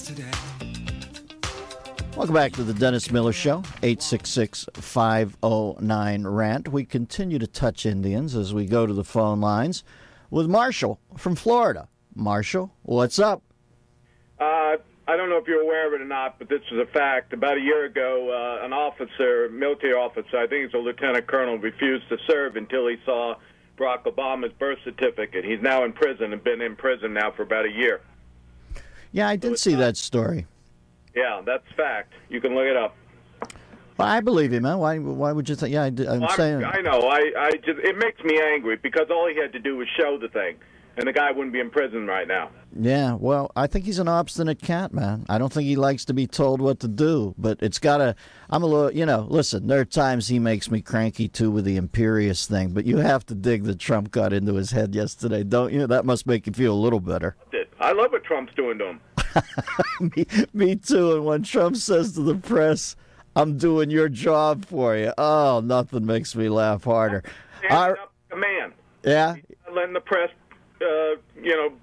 today. Welcome back to the Dennis Miller Show, 866-509-RANT. We continue to touch Indians as we go to the phone lines with Marshall from Florida. Marshall, what's up? I don't know if you're aware of it or not, but this is a fact. About a year ago, an officer, military officer, I think it's a lieutenant colonel, refused to serve until he saw Barack Obama's birth certificate. He's now in prison and been in prison now for about a year. Yeah, I did see that story. Yeah, that's fact. You can look it up. Well, I believe you, man. Why would you think? Yeah, I'm saying. I know. It makes me angry because all he had to do was show the thing, and the guy wouldn't be in prison right now. Yeah, well, I think he's an obstinate cat, man. I don't think he likes to be told what to do, but it's got to, I'm a little, listen, there are times he makes me cranky, too, with the imperious thing, but you have to dig that Trump got into his head yesterday, don't you? That must make you feel a little better. I love what Trump's doing to him. me too, and when Trump says to the press, I'm doing your job for you, oh, nothing makes me laugh harder. Standing up to a man. Yeah? He's not letting the press,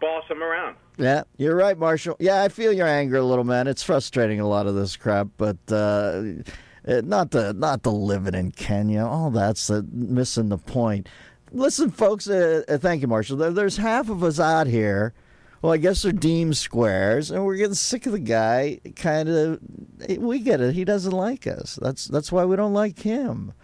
boss him around. Yeah, you're right, Marshall. Yeah, I feel your anger a little, man. It's frustrating, a lot of this crap, but not the living in Kenya. All that's missing the point. Listen, folks, thank you, Marshall. There's half of us out here. Well, I guess they're deemed squares, and we're getting sick of the guy. We get it. He doesn't like us. That's why we don't like him.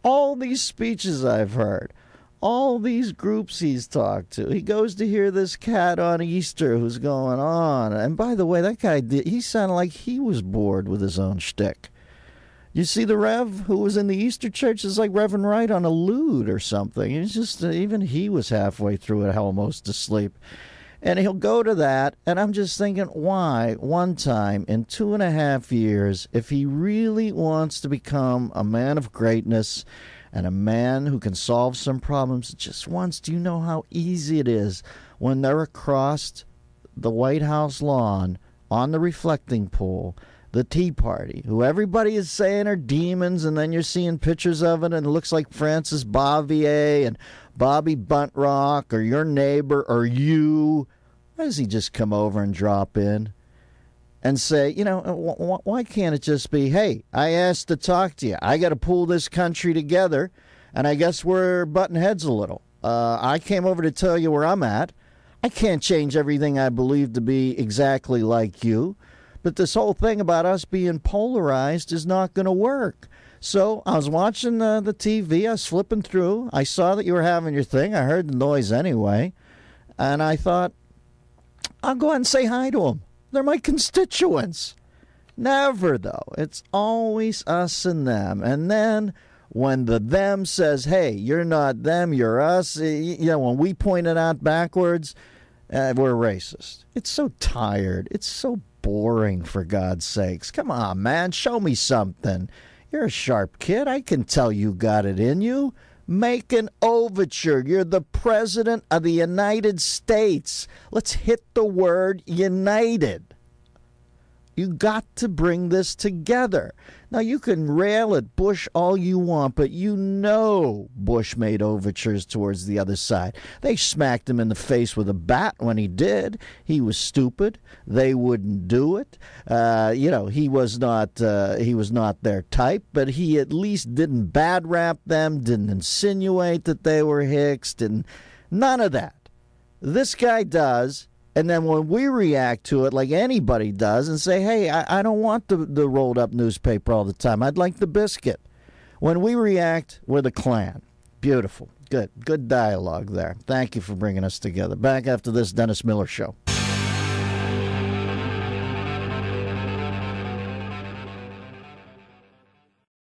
All these speeches I've heard, all these groups he's talked to. He goes to hear this cat on Easter who's going on. And by the way, that guy, he sounded like he was bored with his own shtick. You see the Rev who was in the Easter church is like Reverend Wright on a lute or something. It's just, even he was halfway through it, almost asleep. And he'll go to that, and I'm just thinking, why, one time in 2.5 years, if he really wants to become a man of greatness and a man who can solve some problems, just once, do you know how easy it is when they're across the White House lawn on the reflecting pool, the Tea Party, who everybody is saying are demons, and then you're seeing pictures of it, and it looks like Francis Bobbier and Bobby Buntrock or your neighbor or you. Why does he just come over and drop in and say, why can't it just be, hey, I asked to talk to you. I got to pull this country together, and I guess we're butting heads a little. I came over to tell you where I'm at. I can't change everything I believe to be exactly like you, but this whole thing about us being polarized is not going to work. So I was watching the TV. I was flipping through. I saw that you were having your thing. I heard the noise anyway. And I thought, I'll go ahead and say hi to them. They're my constituents. Never, though. It's always us and them. And then when the them says, hey, you're not them, you're us, when we point it out backwards, we're racist. It's so tired. It's so boring, for God's sakes. Come on, man. Show me something. You're a sharp kid. I can tell you got it in you. Make an overture. You're the president of the United States. Let's hit the word united. You got to bring this together. Now, you can rail at Bush all you want, but Bush made overtures towards the other side. They smacked him in the face with a bat when he did. He was stupid. They wouldn't do it. He was not their type, but he at least didn't bad rap them, didn't insinuate that they were hicks, none of that. This guy does. And then when we react to it like anybody does and say, hey, I don't want the rolled up newspaper all the time. I'd like the biscuit. When we react, we're the Klan. Beautiful. Good dialogue there. Thank you for bringing us together. Back after this Dennis Miller Show.